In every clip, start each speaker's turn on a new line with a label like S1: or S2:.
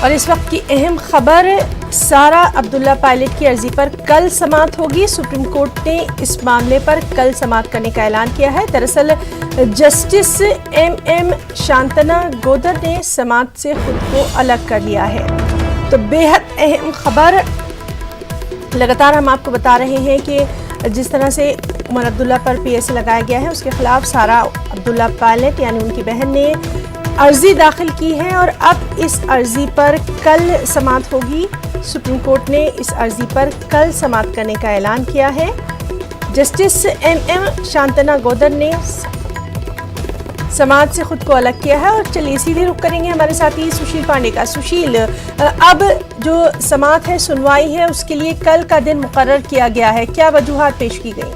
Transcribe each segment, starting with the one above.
S1: और इस वक्त की अहम खबर, सारा अब्दुल्ला पायलट की अर्जी पर कल समाअत होगी। सुप्रीम कोर्ट ने इस मामले पर कल समाअत करने का ऐलान किया है। दरअसल जस्टिस एम शांतना गोदर ने समाअत से खुद को अलग कर लिया है। तो बेहद अहम खबर, लगातार हम आपको बता रहे हैं कि जिस तरह से उमर अब्दुल्ला पर पीएसए लगाया गया है, उसके खिलाफ सारा अब्दुल्ला पायलट यानी उनकी बहन ने अर्जी दाखिल की है और अब इस अर्जी पर कल समाअत होगी। सुप्रीम कोर्ट ने इस अर्जी पर कल समाअत करने का ऐलान किया है। जस्टिस एम शांतना गोदर ने समाज से खुद को अलग किया है। और चलिए सीधे रुख करेंगे हमारे साथी सुशील पांडे का। सुशील, अब जो समाअत है, सुनवाई है, उसके लिए कल का दिन मुकर्रर किया गया है, क्या वजूहात पेश की गई?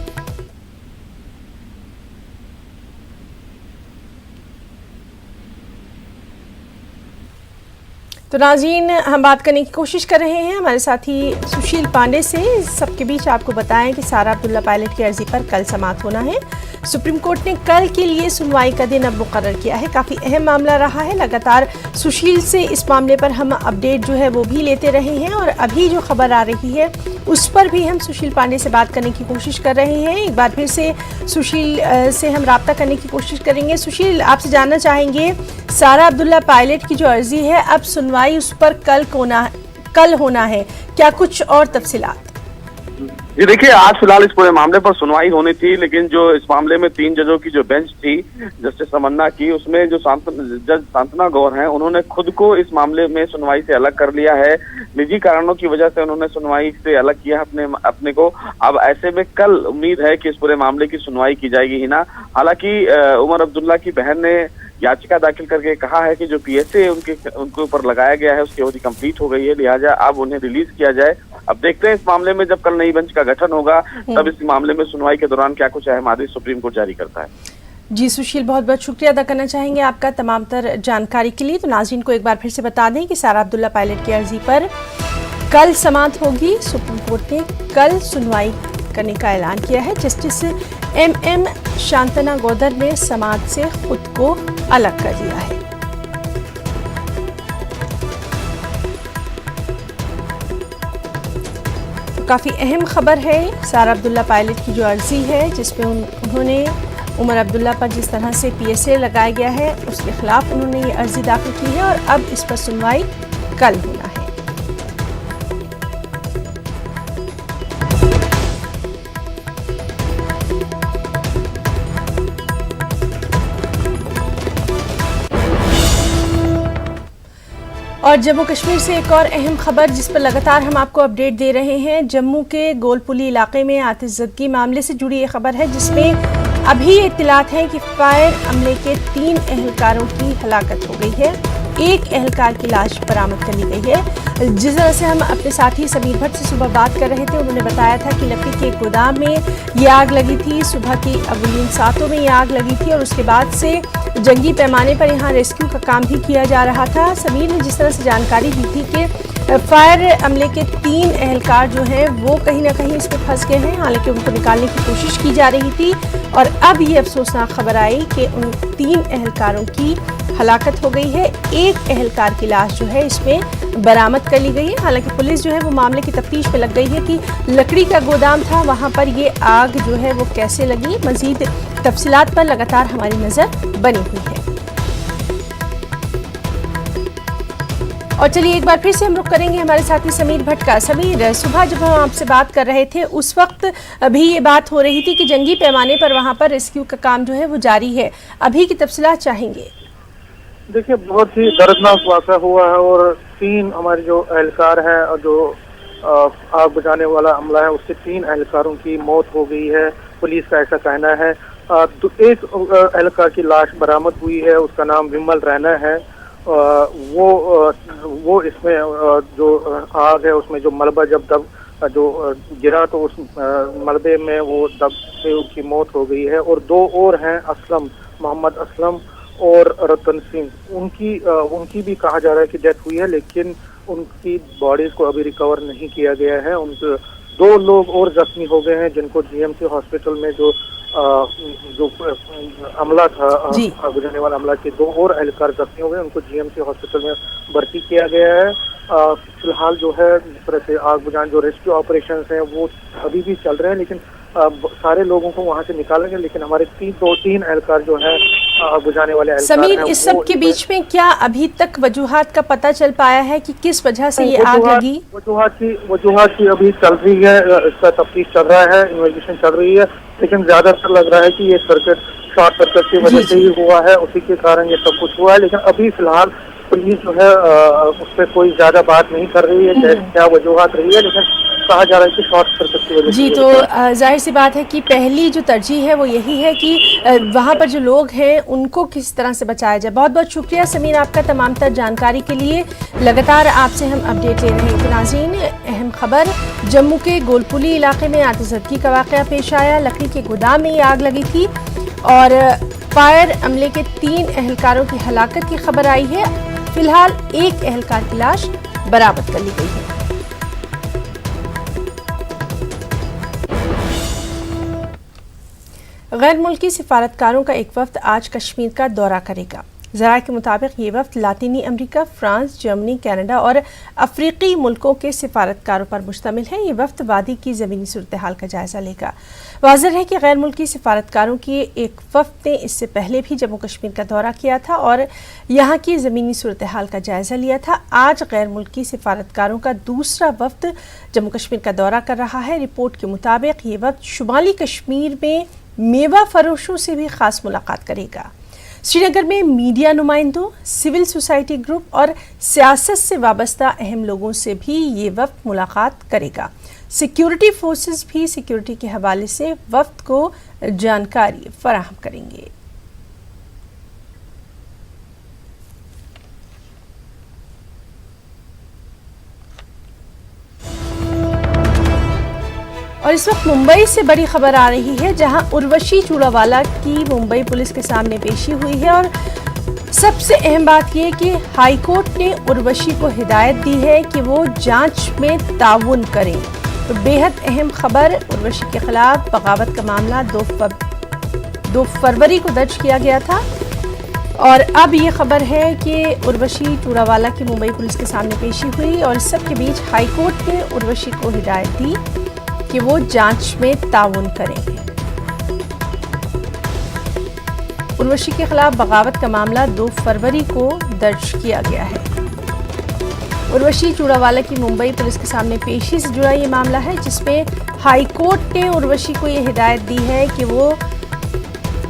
S1: तो नाज़रीन, हम बात करने की कोशिश कर रहे हैं हमारे साथी सुशील पांडे से। सबके बीच आपको बताएं कि सारा अब्दुल्ला पायलट की अर्जी पर कल समाअत होना है। सुप्रीम कोर्ट ने कल के लिए सुनवाई का दिन अब मुकर्रर किया है। काफ़ी अहम मामला रहा है। लगातार सुशील से इस मामले पर हम अपडेट जो है वो भी लेते रहे हैं और अभी जो खबर आ रही है उस पर भी हम सुशील पांडे से बात करने की कोशिश कर रहे हैं। एक बार फिर से सुशील से हम राब्ता करने की कोशिश करेंगे। सुशील, आपसे जानना चाहेंगे, सारा अब्दुल्ला पायलट की जो अर्जी है, अब सुनवाई उस पर कल होना है, क्या कुछ और तफसीलात?
S2: जी देखिए, आज फिलहाल इस पूरे मामले पर सुनवाई होनी थी, लेकिन जो इस मामले में 3 जजों की जो बेंच थी जस्टिस तमन्ना की, उसमें जो जज शांतना गौर हैं, उन्होंने खुद को इस मामले में सुनवाई से अलग कर लिया है। निजी कारणों की वजह से उन्होंने सुनवाई से अलग किया अपने को। अब ऐसे में कल उम्मीद है कि इस पूरे मामले की सुनवाई की जाएगी ही ना। हालांकि उमर अब्दुल्ला की बहन ने याचिका दाखिल करके कहा है कि जो पीएसए उनके ऊपर लगाया गया है उसकी अवधि कंप्लीट हो गई है, लिहाजा अब उन्हें रिलीज किया जाए। अब देखते हैं इस मामले में जब कल नई बेंच का गठन होगा तब इस मामले में सुनवाई के दौरान क्या कुछ अहम आदेश सुप्रीम कोर्ट जारी करता है।
S1: जी सुशील, बहुत बहुत शुक्रिया अदा करना चाहेंगे आपका तमाम तर जानकारी के लिए। तो नाज़रीन को एक बार फिर से बता दें कि सारा अब्दुल्ला पायलट की अर्जी पर कल समाअत होगी। सुप्रीम कोर्ट ने कल सुनवाई करने का ऐलान किया है। जस्टिस एम शांतना गोदर ने समाअत से खुद को अलग कर लिया है। तो काफ़ी अहम खबर है। सारा अब्दुल्ला पायलट की जो अर्जी है, जिसमें उन्होंने उमर अब्दुल्ला पर जिस तरह से पीएसए लगाया गया है, उसके खिलाफ उन्होंने ये अर्जी दाखिल की है और अब इस पर सुनवाई कल होना है। और जम्मू कश्मीर से एक और अहम खबर, जिस पर लगातार हम आपको अपडेट दे रहे हैं। जम्मू के गोलपुली इलाके में आतिशज़दगी मामले से जुड़ी ये खबर है, जिसमें अभी इत्तलात है कि फायर अमले के 3 एहलकारों की हलाकत हो गई है। एक एहलकार की लाश बरामद कर ली गई है। जिस तरह से हम अपने साथी समीर भट्ट से सुबह बात कर रहे थे, उन्होंने बताया था कि लकड़ी के एक गोदाम में ये आग लगी थी। सुबह की अवलीन सातों में ये आग लगी थी और उसके बाद से जंगी पैमाने पर यहाँ रेस्क्यू का काम भी किया जा रहा था। समीर ने जिस तरह से जानकारी दी थी कि फायर अमले के 3 एहलकार जो हैं वो कहीं ना कहीं इसमें फंस गए हैं, हालांकि उनको निकालने की कोशिश की जा रही थी। और अब ये अफसोसनाक खबर आई कि उन 3 एहलकारों की हलाकत हो गई है। एक एहलकार की लाश जो है इसमें बरामद कर ली गई है। हालांकि पुलिस जो है वो मामले की तफ्तीश में लग गई है कि लकड़ी का गोदाम था, वहाँ पर ये आग जो है वो कैसे लगी। मजीद तफसीलात पर लगातार हमारी नज़र बनी हुई है। और चलिए एक बार फिर से हम रुख करेंगे हमारे साथी समीर भट्ट का। समीर, सुबह जब हम आपसे बात कर रहे थे उस वक्त भी ये बात हो रही थी कि जंगी पैमाने पर वहाँ पर रेस्क्यू का काम जो है वो जारी है। अभी की तफसीलात चाहेंगे?
S3: देखिए, बहुत ही दर्दनाक वाक़ा हुआ है और 3 हमारे जो एहलकार हैं और जो आग बुझाने वाला अमला है, उससे 3 एहलकारों की मौत हो गई है। पुलिस का ऐसा कहना है। एक एहलकार की लाश बरामद हुई है, उसका नाम विमल रैना है। वो इसमें जो आग है उसमें जो मलबा जब जो गिरा तो उस मलबे में वो दब से उनकी मौत हो गई है। और 2 और हैं, मोहम्मद असलम और रतन सिंह। उनकी भी कहा जा रहा है कि डेथ हुई है, लेकिन उनकी बॉडीज को अभी रिकवर नहीं किया गया है। उनके 2 लोग और जख्मी हो गए हैं, जिनको जीएमसी हॉस्पिटल में जो जो अमला था,
S1: जी।
S3: आग बुझाने वाला अमला के 2 और एहलकार जख्मी हो गए, उनको जीएमसी हॉस्पिटल में भर्ती किया गया है। फिलहाल जो है जिस तरह से आग बुझाने जो रेस्क्यू ऑपरेशंस हैं वो अभी भी चल रहे हैं, लेकिन सारे लोगों को वहां से निकालेंगे, लेकिन हमारे 3 एहलकार जो है आग बुझाने वाले एहलकार
S1: समीर,
S3: हैं,
S1: इस सब के बीच में क्या अभी तक वजूहात का पता चल पाया है कि किस वजह से ये आग लगी?
S3: वजूहात की अभी चल रही है, इसका तफ्तीश चल रहा है, इन्वेस्टिगेशन चल रही है, लेकिन ज्यादातर लग रहा है कि ये शॉर्ट सर्किट की वजह से ही हुआ है, उसी के कारण ये सब कुछ हुआ है। लेकिन अभी फिलहाल पुलिस जो है उस पर कोई ज्यादा बात नहीं कर रही है क्या वजूहात रही है, लेकिन कहा जा रहा है कि शॉर्ट सर्किट की वजह से।
S1: जी, तो जाहिर सी बात है कि पहली जो तरजीह है वो यही है कि वहाँ पर जो लोग हैं उनको किस तरह से बचाया जाए। बहुत बहुत शुक्रिया समीर आपका तमाम तर जानकारी के लिए। लगातार आपसे हम अपडेट ले रहे हैं। नाज़रीन, अहम खबर, जम्मू के गोलपुली इलाके में आतिशबाजी का वाक़या पेश आया। लकड़ी के गोदाम में ये आग लगी थी और फायर अमले के 3 एहलकारों की हलाकत की खबर आई है। फिलहाल एक एहलकार की लाश बरामद कर ली गई है। गैर मुल्की सिफारतकारों का एक वफ्द आज कश्मीर का दौरा करेगा। ज़राए के मुताबिक ये वफ्द लातीनी अमरीका, फ्रांस, जर्मनी, कनाडा और अफ्रीकी मुल्कों के सिफारतकारों पर मुश्तमिल है। ये वफ्द वादी की ज़मीनी सूरत हाल का जायज़ा लेगा। वाज़ेह है कि गैर मुल्की सिफारतकारों की एक वफ्द ने इससे पहले भी जम्मू कश्मीर का दौरा किया था और यहाँ की ज़मीनी सूरत हाल का जायज़ा लिया था। आज गैर मुल्की सिफारतकारों का दूसरा वफ्द जम्मू कश्मीर का दौरा कर रहा है। रिपोर्ट के मुताबिक ये वफ्द शुमाली कश्मीर में मेवा फरोशों से भी खास मुलाकात करेगा। श्रीनगर में मीडिया नुमाइंदों, सिविल सोसाइटी ग्रुप और सियासत से वाबस्ता अहम लोगों से भी ये वफ्द मुलाकात करेगा। सिक्योरिटी फोर्सेस भी सिक्योरिटी के हवाले से वफ्द को जानकारी फराहम करेंगे। और इस वक्त मुंबई से बड़ी खबर आ रही है, जहां उर्वशी चूड़ावाला की मुंबई पुलिस के सामने पेशी हुई है और सबसे अहम बात यह कि हाईकोर्ट ने उर्वशी को हिदायत दी है कि वो जांच में ताउन करें। तो बेहद अहम खबर, उर्वशी के खिलाफ बगावत का मामला 2 फरवरी को दर्ज किया गया था और अब ये खबर है कि उर्वशी चूड़ावाला की मुंबई पुलिस के सामने पेशी हुई और इस सब के बीच हाईकोर्ट ने उर्वशी को हिदायत दी कि वो जांच में ताउन करेंगे। उर्वशी के खिलाफ बगावत का मामला 2 फरवरी को दर्ज किया गया है। उर्वशी चूड़ावाला की मुंबई पुलिस के सामने पेशी से जुड़ा ये मामला है, जिसमें हाईकोर्ट ने उर्वशी को ये हिदायत दी है कि वो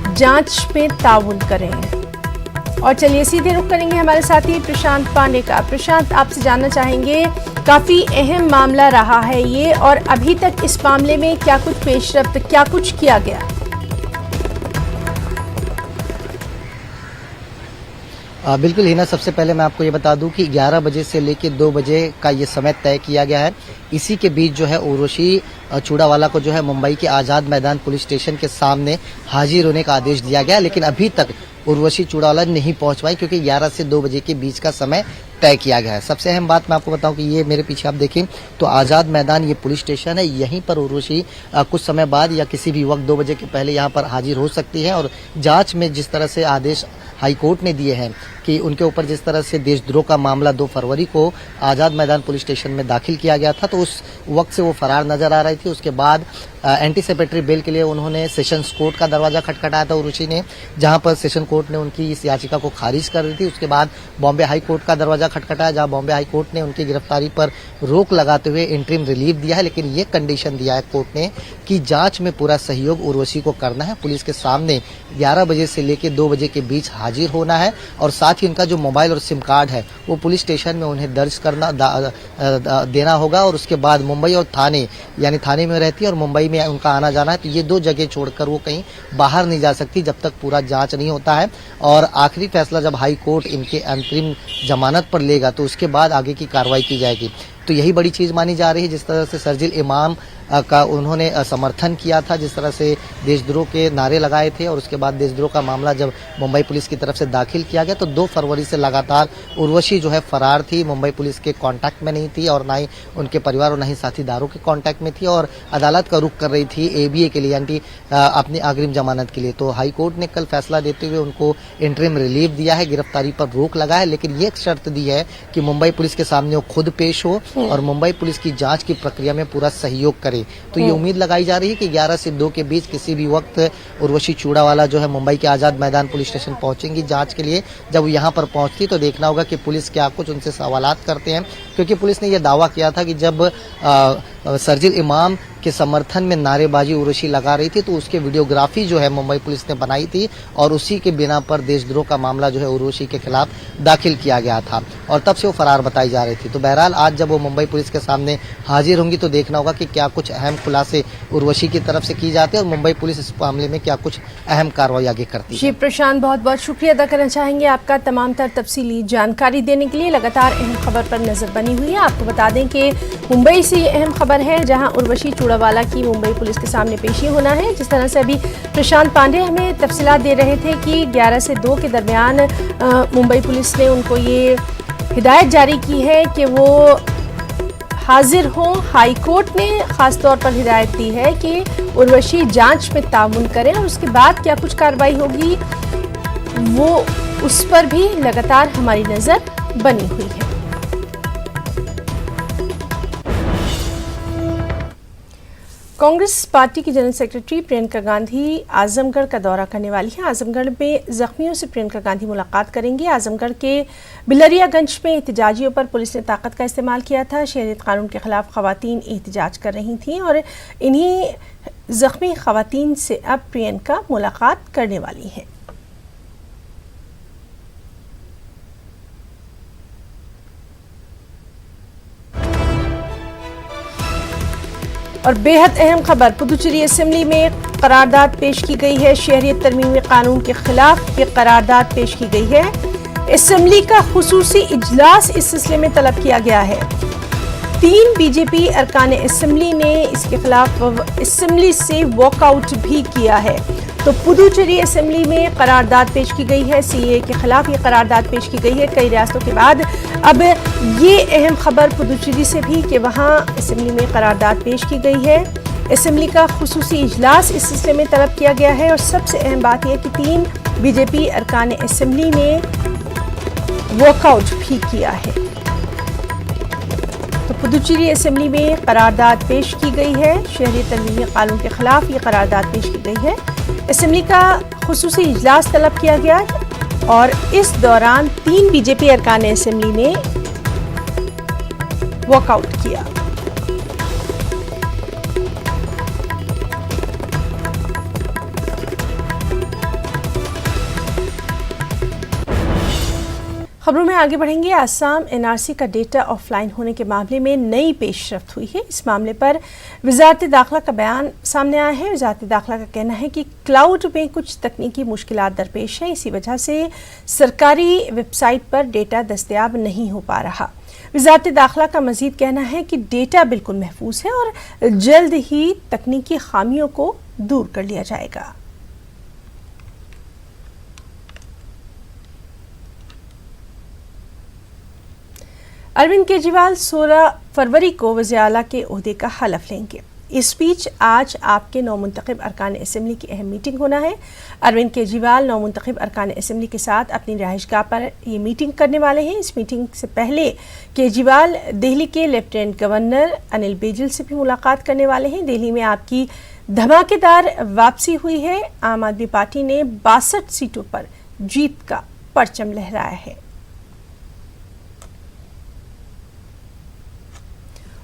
S1: जांच में ताउन करें। और चलिए सीधे रुख करेंगे हमारे साथी प्रशांत पांडे का। प्रशांत, आपसे जानना चाहेंगे, काफ़ी अहम मामला रहा है ये और अभी तक इस मामले में क्या कुछ पेशरफ्त, क्या कुछ किया गया?
S4: बिल्कुल हिना, सबसे पहले मैं आपको ये बता दूं कि 11 बजे से लेकर 2 बजे का ये समय तय किया गया है। इसी के बीच जो है उर्वशी चूड़ावाला को जो है मुंबई के आज़ाद मैदान पुलिस स्टेशन के सामने हाजिर होने का आदेश दिया गया, लेकिन अभी तक उर्वशी चूड़ावाला नहीं पहुंच पाई क्योंकि 11 से 2 बजे के बीच का समय तय किया गया है। सबसे अहम बात मैं आपको बताऊं कि ये मेरे पीछे आप देखें तो आज़ाद मैदान ये पुलिस स्टेशन है, यहीं पर उर्वशी कुछ समय बाद या किसी भी वक्त 2 बजे के पहले यहाँ पर हाजिर हो सकती है। और जांच में जिस तरह से आदेश हाईकोर्ट ने दिए हैं कि उनके ऊपर जिस तरह से देशद्रोह का मामला 2 फरवरी को आज़ाद मैदान पुलिस स्टेशन में दाखिल किया गया था, तो उस वक्त से वो फरार नजर आ रही थी। उसके बाद एंटीसिपेटरी बेल के लिए उन्होंने सेशंस कोर्ट का दरवाजा खटखटाया था उर्वशी ने, जहां पर सेशन कोर्ट ने उनकी इस याचिका को खारिज कर दी थी। उसके बाद बॉम्बे हाई कोर्ट का दरवाजा खटखटाया, जहां बॉम्बे हाई कोर्ट ने उनकी गिरफ्तारी पर रोक लगाते हुए इंटरिम रिलीफ दिया है, लेकिन ये कंडीशन दिया है कोर्ट ने कि जांच में पूरा सहयोग उर्वशी को करना है, पुलिस के सामने 11 बजे से लेकर 2 बजे के बीच हाजिर होना है और साथ ही उनका जो मोबाइल और सिम कार्ड है वो पुलिस स्टेशन में उन्हें दर्ज करना देना होगा। और उसके बाद मुंबई और थाने, यानी थाने में रहती है और मुंबई में उनका आना जाना है, तो ये 2 जगह छोड़कर वो कहीं बाहर नहीं जा सकती जब तक पूरा जांच नहीं होता है। और आखिरी फैसला जब हाई कोर्ट इनके अंतरिम जमानत पर लेगा तो उसके बाद आगे की कार्रवाई की जाएगी। तो यही बड़ी चीज मानी जा रही है। जिस तरह से शरजील इमाम का उन्होंने समर्थन किया था, जिस तरह से देशद्रोह के नारे लगाए थे, और उसके बाद देशद्रोह का मामला जब मुंबई पुलिस की तरफ से दाखिल किया गया तो 2 फरवरी से लगातार उर्वशी जो है फरार थी, मुंबई पुलिस के कांटेक्ट में नहीं थी और ना ही उनके परिवार और ना ही साथीदारों के कांटेक्ट में थी, और अदालत का रुख कर रही थी एबीए के लिए, यानी अपनी अग्रिम जमानत के लिए। तो हाई कोर्ट ने कल फैसला देते हुए उनको इंटरिम रिलीफ दिया है, गिरफ्तारी पर रोक लगा है, लेकिन ये एक शर्त दी है कि मुंबई पुलिस के सामने वो खुद पेश हो और मुंबई पुलिस की जांच की प्रक्रिया में पूरा सहयोग करे। तो ये उम्मीद लगाई जा रही है कि 11 से 2 के बीच किसी भी वक्त उर्वशी चूड़ावाला जो है मुंबई के आजाद मैदान पुलिस स्टेशन पहुंचेंगी जांच के लिए। जब यहाँ पर पहुंचती तो देखना होगा कि पुलिस क्या कुछ उनसे सवालात करते हैं, क्योंकि पुलिस ने यह दावा किया था कि जब शरजील इमाम के समर्थन में नारेबाजी उर्वशी लगा रही थी तो उसके वीडियोग्राफी जो है मुंबई पुलिस ने बनाई थी, और उसी के बिना पर देशद्रोह का मामला जो है उर्वशी के खिलाफ दाखिल किया गया था, और तब से वो फरार बताई जा रही थी। तो बहरहाल आज जब वो मुंबई पुलिस के सामने हाजिर होंगी तो देखना होगा कि क्या कुछ अहम खुलासे उर्वशी की तरफ से की जाते हैं और मुंबई पुलिस इस मामले में क्या कुछ अहम कार्रवाई आगे करती है।
S1: जी प्रशांत, बहुत बहुत शुक्रिया अदा करना चाहेंगे आपका तमाम तर तफसीली जानकारी देने के लिए। लगातार अहम खबर पर नजर बनी हुई है। आपको बता दें कि मुंबई से ये अहम खबर है, जहां उर्वशी चूड़ावाला की मुंबई पुलिस के सामने पेशी होना है। जिस तरह से अभी प्रशांत पांडे हमें तफसीलात दे रहे थे कि 11 से 2 के दरमियान मुंबई पुलिस ने उनको ये हिदायत जारी की है कि वो हाजिर हों। हाई कोर्ट ने खास तौर पर हिदायत दी है कि उर्वशी जांच में ताउन करें, और उसके बाद क्या कुछ कार्रवाई होगी वो उस पर भी लगातार हमारी नजर बनी हुई है। कांग्रेस पार्टी की जनरल सेक्रेटरी प्रियंका गांधी आजमगढ़ का दौरा करने वाली है। आजमगढ़ में जख्मियों से प्रियंका गांधी मुलाकात करेंगी। आजमगढ़ के बिलरियागंज में एहतजाजियों पर पुलिस ने ताकत का इस्तेमाल किया था। शहरियत कानून के खिलाफ खवातीन एहतजाज कर रही थीं, और इन्हीं जख्मी खवातीन से अब प्रियंका मुलाकात करने वाली हैं। और बेहद अहम खबर, पुदुचेरी असेंबली में करारदाद पेश की गई है। शहरियत तरमीमी कानून के खिलाफ ये करारदाद पेश की गई है। असेंबली का खुसूसी इजलास इस सिलसिले में तलब किया गया है। 3 बीजेपी अरकान असेंबली ने इसके खिलाफ असेंबली से वॉकआउट भी किया है। तो पुदुचेरी असेंबली में करारदाद पेश की गई है। सीएए के खिलाफ ये करारदाद पेश की गई है कई रियासतों के बाद। अब ये अहम खबर पुदुचेरी से भी कि वहाँ असेंबली में करारदाद पेश की गई है। असेंबली का खुसूसी इजलास इस सिलसिले में तलब किया गया है, और सबसे अहम बात यह कि 3 बीजेपी अरकान असेंबली ने वॉकआउट भी किया है। तो पुदुचेरी असेंबली में करारदाद पेश की गई है। शहरी तरमीमी कानून के खिलाफ ये करारदाद पेश की गई है। असेंबली का खुसूसी इजलास तलब किया गया, और इस दौरान 3 बीजेपी अरकान असेंबली ने वॉकआउट किया। खबरों में आगे बढ़ेंगे। आसाम एनआरसी का डेटा ऑफलाइन होने के मामले में नई पेशरफ्त हुई है। इस मामले पर वजारत दाखिला का बयान सामने आया है। वजारत दाखिला का कहना है कि क्लाउड में कुछ तकनीकी मुश्किलात दरपेश हैं, इसी वजह से सरकारी वेबसाइट पर डेटा दस्तयाब नहीं हो पा रहा। वजारत दाखिला का मजीद कहना है कि डेटा बिल्कुल महफूज है और जल्द ही तकनीकी खामियों को दूर कर लिया जाएगा। अरविंद केजरीवाल 16 फरवरी को वज़ीर आला के ओहदे का हलफ लेंगे। इस बीच आज आपके नौमुंतखब अरकान असेंबली की अहम मीटिंग होना है। अरविंद केजरीवाल नौमुंतखब अरकान असेंबली के साथ अपनी रिहाइशगाह पर ये मीटिंग करने वाले हैं। इस मीटिंग से पहले केजरीवाल दिल्ली के लेफ्टिनेंट गवर्नर अनिल बैजल से भी मुलाकात करने वाले हैं। दिल्ली में आपकी धमाकेदार वापसी हुई है। आम आदमी पार्टी ने 62 सीटों पर जीत का परचम लहराया है।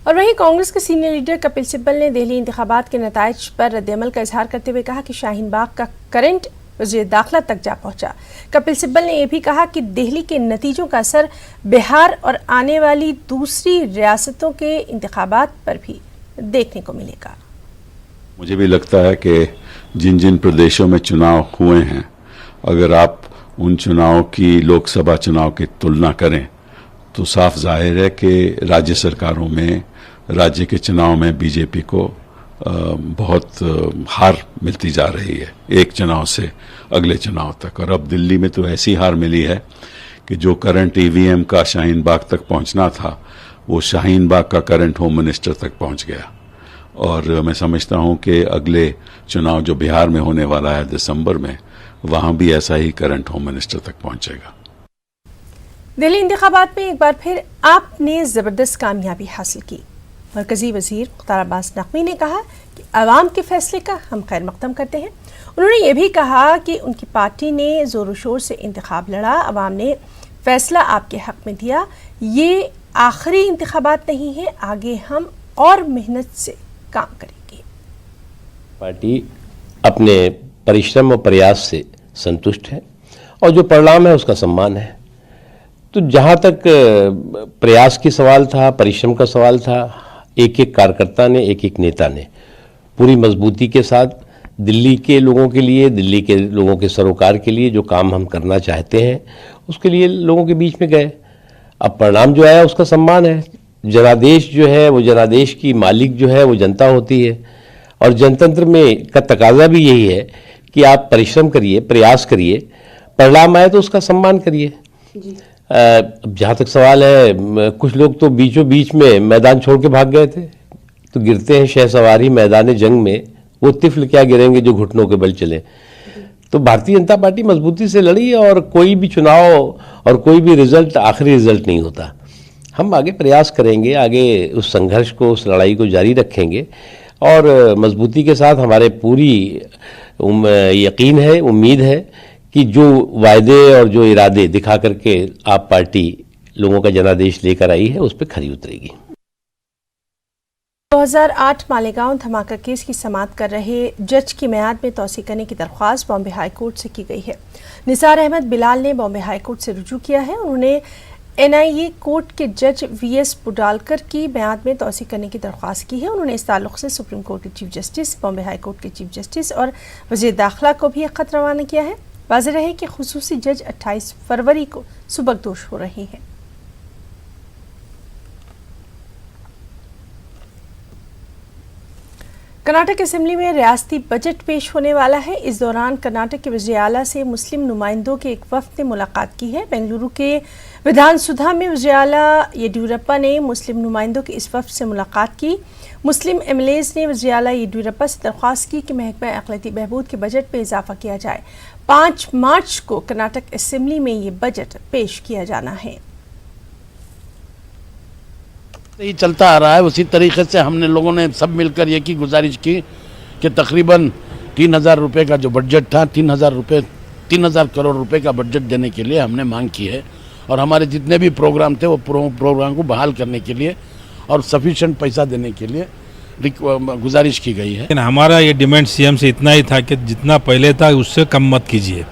S1: और वहीं कांग्रेस के सीनियर लीडर कपिल सिब्बल ने दिल्ली इंतखाबात के नताइज पर रद्द-ए-अमल का इजहार करते हुए कहा कि शाहीन बाग का करंट वज़ीर दाखिला तक जा पहुंचा। कपिल सिब्बल ने यह भी कहा कि दिल्ली के नतीजों का असर बिहार और आने वाली दूसरी रियासतों के इंतखाबात पर भी देखने को मिलेगा।
S5: मुझे भी लगता है कि जिन जिन प्रदेशों में चुनाव हुए हैं, अगर आप उन चुनावों की लोकसभा चुनाव की तुलना करें तो साफ जाहिर है कि राज्य सरकारों में, राज्य के चुनाव में बीजेपी को बहुत हार मिलती जा रही है, एक चुनाव से अगले चुनाव तक। और अब दिल्ली में तो ऐसी हार मिली है कि जो करंट ईवीएम का शाहीन बाग तक पहुंचना था, वो शाहीन बाग का करंट होम मिनिस्टर तक पहुंच गया। और मैं समझता हूं कि अगले चुनाव जो बिहार में होने वाला है दिसंबर में, वहां भी ऐसा ही करंट होम मिनिस्टर तक पहुंचेगा।
S1: दिल्ली इंतखाबात में एक बार फिर आपने जबरदस्त कामयाबी हासिल की। मरकजी वजीर मुख्तार अब्बास नकवी ने कहा कि अवाम के फैसले का हम खैर मकदम करते हैं। उन्होंने ये भी कहा कि उनकी पार्टी ने जोर शोर से इंतखाब लड़ा, अवाम ने फैसला आपके हक में दिया। ये आखिरी इंतखाबात नहीं है, आगे हम और मेहनत से काम करेंगे।
S6: पार्टी अपने परिश्रम और प्रयास से संतुष्ट है और जो परिणाम है उसका सम्मान है। तो जहाँ तक प्रयास की सवाल था, परिश्रम का सवाल था, एक एक कार्यकर्ता ने, एक एक नेता ने पूरी मजबूती के साथ दिल्ली के लोगों के लिए, दिल्ली के लोगों के सरोकार के लिए जो काम हम करना चाहते हैं उसके लिए लोगों के बीच में गए। अब परिणाम जो आया उसका सम्मान है। जनादेश जो है वो, जनादेश की मालिक जो है वो जनता होती है और जनतंत्र में का तकाजा भी यही है कि आप परिश्रम करिए, प्रयास करिए, परिणाम आए तो उसका सम्मान करिए। जहाँ तक सवाल है, कुछ लोग तो बीचों बीच में मैदान छोड़ के भाग गए थे, तो गिरते हैं शहसवारी मैदान जंग में, वो तिफल क्या गिरेंगे जो घुटनों के बल चले। तो भारतीय जनता पार्टी मजबूती से लड़ी और कोई भी चुनाव और कोई भी रिजल्ट आखिरी रिजल्ट नहीं होता। हम आगे प्रयास करेंगे, आगे उस संघर्ष को, उस लड़ाई को जारी रखेंगे और मजबूती के साथ हमारे पूरी यकीन है, उम्मीद है कि जो वायदे और जो इरादे दिखा करके आप पार्टी लोगों का जनादेश लेकर आई है उस पर खरी उतरेगी।
S1: 2008 मालेगांव धमाका केस की समाअत कर रहे जज की मियाद में तौसी करने की दरख्वास्त बॉम्बे हाई कोर्ट से की गई है। निसार अहमद बिलाल ने बॉम्बे हाई कोर्ट से रुजू किया है। उन्होंने एनआईए कोर्ट के जज वीएस पुडालकर की मियाद में तौसी करने की दरख्वास्त की है। उन्होंने इस ताल्लुक से सुप्रीम कोर्ट के chief justice, Bombay high court के चीफ जस्टिस और वज़ीर दाखिला को भी एक खत रवाना किया है। वाज़ेह रहे कि खुसूसी जज 28 फरवरी को सुबकदोश हो रही हैं। कर्नाटक असेंबली में रियासती बजट पेश होने वाला है। इस दौरान कर्नाटक के वज़ीर आला से मुस्लिम नुमाइंदों के एक वफ़द ने मुलाकात की है। बेंगलुरु के विधानसभा में वज़ीर आला येडियूरप्पा ने मुस्लिम नुमाइंदों के इस वफ़द से मुलाकात की। मुस्लिम एमएलएज़ ने वज़ीर आला येडियूरप्पा से दरख्वास्त की कि महकमा अक़लियती बहबूद के बजट में इजाफा किया जाए। 5 मार्च को कर्नाटक असेंबली में ये बजट पेश किया जाना है।
S7: यही चलता आ रहा है, उसी तरीके से हमने लोगों ने सब मिलकर ये की गुजारिश की कि तकरीबन 3000 रुपये का जो बजट था, 3000 करोड़ रुपए का बजट देने के लिए हमने मांग की है और हमारे जितने भी प्रोग्राम थे वो प्रोग्राम को बहाल करने के लिए और सफिशिएंट पैसा देने के लिए गुजारिश की गई है।
S8: लेकिन हमारा ये डिमांड सीएम से इतना ही था कि जितना पहले था उससे कम मत कीजिए।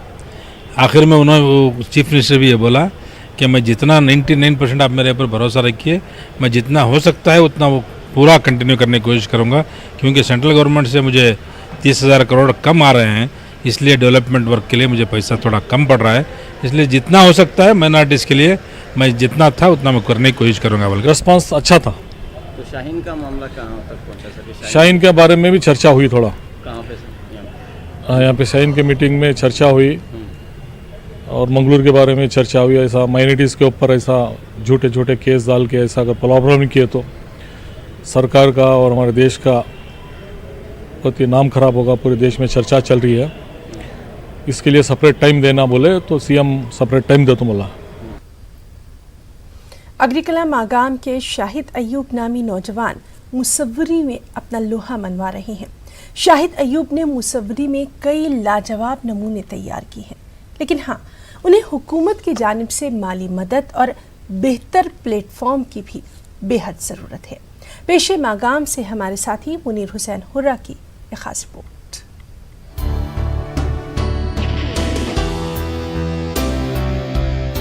S8: आखिर में उन्होंने, चीफ मिनिस्टर भी ये बोला कि मैं जितना 99% आप मेरे ऊपर भरोसा रखिए, मैं जितना हो सकता है उतना वो पूरा कंटिन्यू करने की कोशिश करूँगा, क्योंकि सेंट्रल गवर्नमेंट से मुझे 30,000 करोड़ कम आ रहे हैं, इसलिए डेवलपमेंट वर्क के लिए मुझे पैसा थोड़ा कम पड़ रहा है। इसलिए जितना हो सकता है माइनॉरिटीज़ के लिए मैं जितना था उतना मैं करने की कोशिश करूँगा। बल्कि
S9: रिस्पांस अच्छा था।
S6: तो शाहीन का मामला कहाँ तक पहुँचा सके?
S9: शाहीन के बारे में भी चर्चा हुई थोड़ा।
S6: कहाँ पे?
S9: यहाँ पे शाहीन के मीटिंग में चर्चा हुई और मंगलूर के बारे में चर्चा हुई। ऐसा माइनॉरिटीज़ के ऊपर ऐसा झूठे झूठे केस डाल के ऐसा अगर प्रॉब्लम नहीं किए तो सरकार का और हमारे देश का बहुत ही नाम खराब होगा। पूरे देश में चर्चा चल रही है, इसके लिए सेपरेट टाइम देना बोले तो सीएम सेपरेट टाइम दे तो बोला।
S1: अग्रिकला मागाम के शाहिद अयूब नामी नौजवान मुसव्वरी में अपना लोहा मनवा रहे हैं। शाहिद अयूब ने मुसव्वरी में कई लाजवाब नमूने तैयार किए हैं, लेकिन हाँ, उन्हें हुकूमत की जानिब से माली मदद और बेहतर प्लेटफॉर्म की भी बेहद ज़रूरत है। पेशे मागाम से हमारे साथी मुनीर हुसैन हुर्रा की एक खास रिपोर्ट।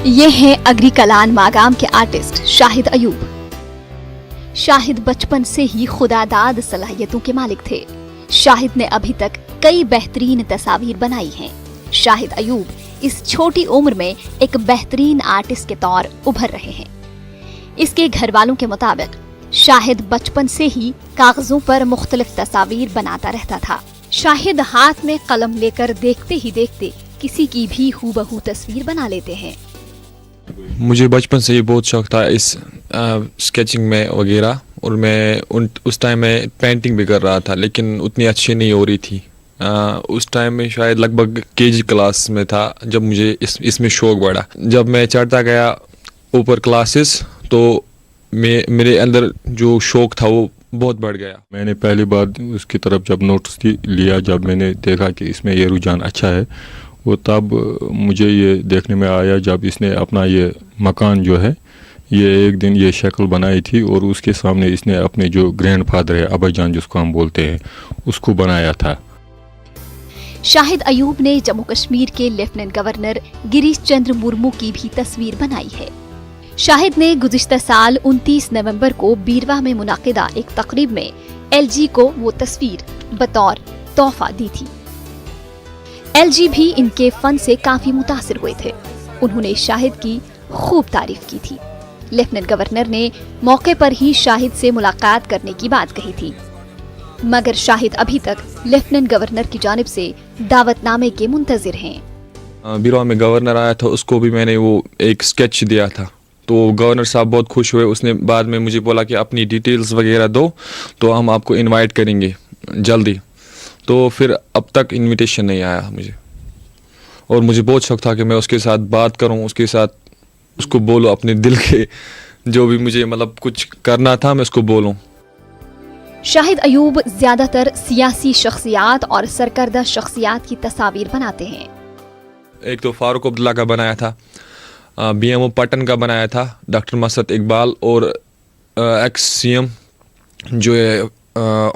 S10: ये हैं अग्रिकलान मागाम के आर्टिस्ट शाहिद अयूब। शाहिद बचपन से ही खुदादाद सलाहियतों के मालिक थे। शाहिद ने अभी तक कई बेहतरीन तस्वीर बनाई हैं। शाहिद अयूब इस छोटी उम्र में एक बेहतरीन आर्टिस्ट के तौर उभर रहे हैं। इसके घर वालों के मुताबिक शाहिद बचपन से ही कागजों पर मुख्तलिफ तस्वीर बनाता रहता था। शाहिद हाथ में कलम लेकर देखते ही देखते किसी की भी हूबहू तस्वीर बना लेते हैं।
S11: मुझे बचपन से ही बहुत शौक था इस स्केचिंग में वगैरह, और मैं उस टाइम में पेंटिंग भी कर रहा था, लेकिन उतनी अच्छी नहीं हो रही थी। उस टाइम में शायद लगभग केजी क्लास में था जब मुझे इसमें शौक बढ़ा। जब मैं चढ़ता गया ऊपर क्लासेस तो मेरे अंदर जो शौक था वो बहुत बढ़ गया।
S9: मैंने पहली बार उसकी तरफ जब नोटिस लिया, जब मैंने देखा कि इसमें ये रुझान अच्छा है, वो तब मुझे ये देखने में आया जब इसने अपना ये मकान जो है ये एक दिन ये शक्ल बनाई थी, और उसके सामने इसने अपने जो ग्रैंडफादर है अब्बाजान जिसको हम बोलते हैं उसको बनाया था।
S10: शाहिद अयूब ने जम्मू कश्मीर के लेफ्टिनेंट गवर्नर गिरीश चंद्र मुर्मू की भी तस्वीर बनाई है। शाहिद ने गुज़िश्ता साल 29 नवंबर को बीरवा में मुनाकिदा एक तकरीब में एलजी को वो तस्वीर बतौर तोहफा दी थी। एलजी भी इनके फन से काफी मुतासिर हुए थे। उन्होंने शाहिद की खूब तारीफ की थी। लेफ्टिनेंट गवर्नर ने मौके पर ही शाहिद से मुलाकात करने की बात कही थी, मगर शाहिद अभी तक लेफ्टिनेंट गवर्नर की जानिब से दावतनामे के मुंतजिर हैं।
S11: बीरवा में गवर्नर आया था, उसको भी मैंने वो एक स्केच दिया था, तो गवर्नर साहब बहुत खुश हुए। उसने बाद में मुझे बोला कि अपनी डिटेल्स वगैरह दो तो हम आपको इनवाइट करेंगे जल्दी। तो फिर अब तक इनविटेशन नहीं आया मुझे, और मुझे बहुत शौक था कि मैं उसके साथ बात करूं, उसके साथ उसको बोलूं अपने दिल के जो भी मुझे मतलब कुछ करना था मैं उसको बोलूं।
S10: शाहिद अयूब ज्यादातर सियासी शख्सियात और सरकर्दा शख्सियात की तस्वीर बनाते हैं।
S11: एक तो फारूक अब्दुल्ला का बनाया था, बीएमओ पटन का बनाया था, डॉक्टर मसरत इकबाल, और एक्स सीएम जो है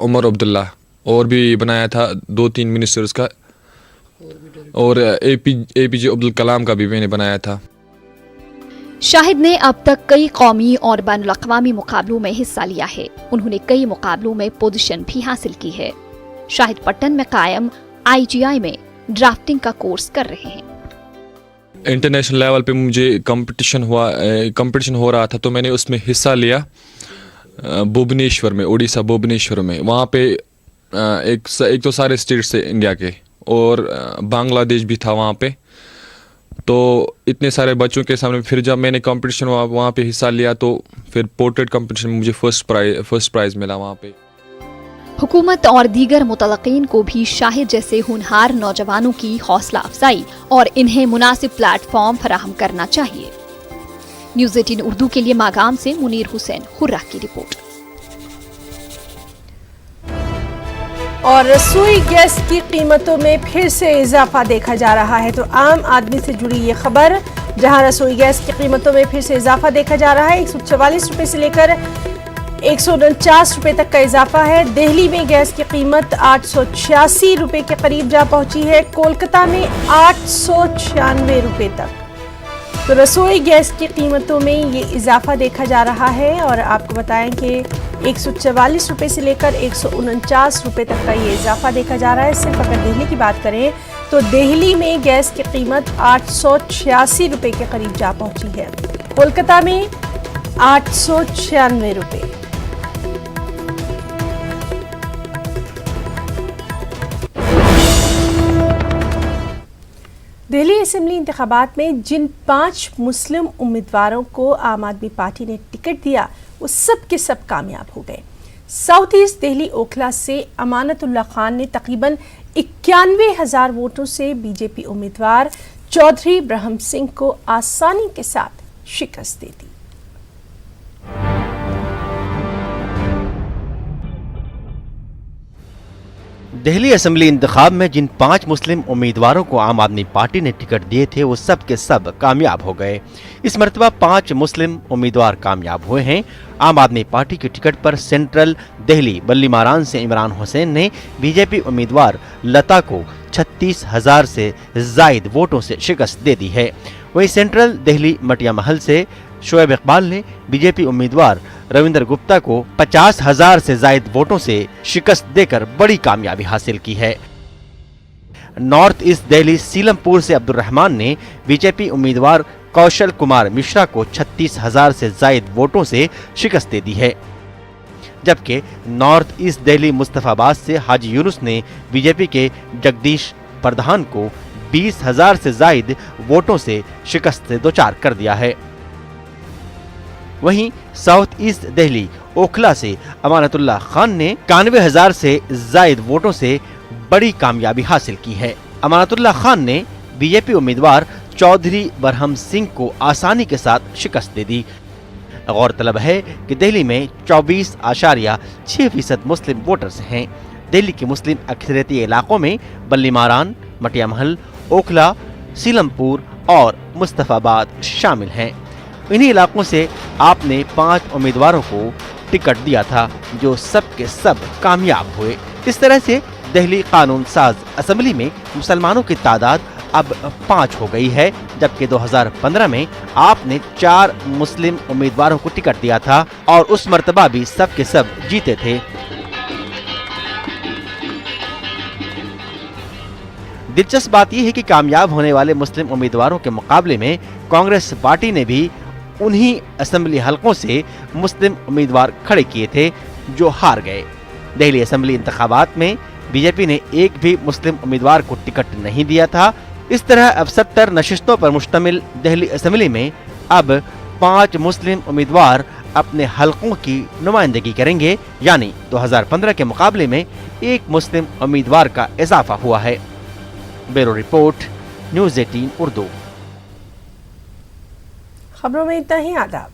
S11: उमर अब्दुल्ला, और भी बनाया था 2-3 मिनिस्टर्स का, और एपीजे अब्दुल कलाम का भी मैंने बनाया था।
S10: शाहिद ने अब तक कई कौमी और बैनुल-अक़वामी मुकाबलों में हिस्सा लिया है। उन्होंने कई मुकाबलों में पोजीशन भी हासिल की है। शाहिद पटन में कायम IGI में ड्राफ्टिंग का कोर्स कर रहे हैं।
S11: इंटरनेशनल लेवल पे मुझे कंपटीशन हो रहा था, तो मैंने उसमें हिस्सा लिया भुवनेश्वर में, उड़ीसा भुवनेश्वर में। वहाँ पे एक तो सारे स्टेट्स थे इंडिया के, और बांग्लादेश भी था वहाँ पे। तो इतने सारे बच्चों के सामने फिर जब मैंने कंपटीशन वहाँ पे हिस्सा लिया, तो फिर पोर्ट्रेट कंपटीशन में मुझे फर्स्ट प्राइज मिला वहाँ पे।
S10: हुकूमत और दीगर मुतलकीन को भी शाहिद जैसे होनहार नौजवानों की हौसला अफजाई और इन्हें मुनासिब प्लेटफॉर्म फराहम करना चाहिए। न्यूज़ 18 उर्दू के लिए मागाम से मुनीर हुसैन हुर्रा की रिपोर्ट।
S1: और रसोई गैस की कीमतों में फिर से इजाफा देखा जा रहा है। तो आम आदमी से जुड़ी ये खबर, जहां रसोई गैस की कीमतों में फिर से इजाफा देखा जा रहा है। 144 रुपए से लेकर 149 रुपए तक का इजाफा है। दिल्ली में गैस की कीमत 886 रुपए के करीब जा पहुंची है, कोलकाता में 896 रुपए तक। तो रसोई गैस की कीमतों में ये इजाफा देखा जा रहा है। और आपको बताएं कि 144 रुपए से लेकर 149 रुपए तक का ये इजाफा देखा जा रहा है। सिर्फ अगर दिल्ली की बात करें तो दिल्ली में गैस की कीमत 886 रुपए के करीब जा पहुंची है, कोलकाता में 896 रुपए। दिल्ली असेंबली इंतखाबात में जिन 5 मुस्लिम उम्मीदवारों को आम आदमी पार्टी ने टिकट दिया वो सब के सब कामयाब हो गए। साउथ ईस्ट दिल्ली ओखला से अमानतुल्लाह खान ने तकरीबन 91,000 वोटों से बीजेपी उम्मीदवार चौधरी ब्रह्म सिंह को आसानी के साथ शिकस्त दे दी।
S12: दिल्ली असेंबली इंतखाब में जिन 5 मुस्लिम उम्मीदवारों को आम आदमी पार्टी ने टिकट दिए थे वो सब के सब कामयाब हो गए। इस मरतबा 5 मुस्लिम उम्मीदवार कामयाब हुए हैं। आम आदमी पार्टी के टिकट पर सेंट्रल दिल्ली बल्लीमारान से इमरान हुसैन ने बीजेपी उम्मीदवार लता को 36,000 से जायद वोटों से शिकस्त दे दी है। वहीं सेंट्रल दिल्ली मटिया महल से शोएब इकबाल ने बीजेपी उम्मीदवार रविंदर गुप्ता को 50,000 से जायद वोटों से शिकस्त देकर बड़ी कामयाबी हासिल की है। नॉर्थ ईस्ट दिल्ली सीलमपुर से अब्दुल रहमान ने बीजेपी उम्मीदवार कौशल कुमार मिश्रा को 36,000 से जायद वोटों से शिकस्त दे दी है, जबकि नॉर्थ ईस्ट दिल्ली मुस्तफाबाद से हाजी यूनुस ने बीजेपी के जगदीश प्रधान को 20,000 से जायद वोटों से शिकस्त से दोचार कर दिया है। वहीं साउथ ईस्ट दिल्ली ओखला से अमानतुल्लाह खान ने 91,000 से जायद वोटों से बड़ी कामयाबी हासिल की है। अमानतुल्लाह खान ने बीजेपी उम्मीदवार चौधरी बरहम सिंह को आसानी के साथ शिकस्त दे दी। गौरतलब है कि दिल्ली में 24.6% मुस्लिम वोटर्स हैं। दिल्ली के मुस्लिम अक्सरियती इलाकों में बल्लीमारान, मटिया महल, ओखला, सीलमपुर और मुस्तफाबाद शामिल हैं। इन्हीं इलाकों से आपने 5 उम्मीदवारों को टिकट दिया था, जो सब के सब कामयाब हुए। इस तरह से दिल्ली कानून साज असेंबली में मुसलमानों की तादाद अब 5 हो गई है, जबकि 2015 में आपने 4 मुस्लिम उम्मीदवारों को टिकट दिया था और उस मर्तबा भी सब के सब जीते थे। दिलचस्प बात यह है कि कामयाब होने वाले मुस्लिम उम्मीदवारों के मुकाबले में कांग्रेस पार्टी ने भी उन्हीं असेंबली हलकों से मुस्लिम उम्मीदवार खड़े किए थे, जो हार गए। दिल्ली असेंबली इंतखाबात में बीजेपी ने एक भी मुस्लिम उम्मीदवार को टिकट नहीं दिया था। इस तरह अब 70 नशिस्तों पर मुश्तमिल दिल्ली असेंबली में अब 5 मुस्लिम उम्मीदवार अपने हलकों की नुमाइंदगी करेंगे, यानी 2015 के मुकाबले में एक मुस्लिम उम्मीदवार का इजाफा हुआ है। Bureau report, news 18 Urdu.
S1: खबरों में इतना ही। आदाब।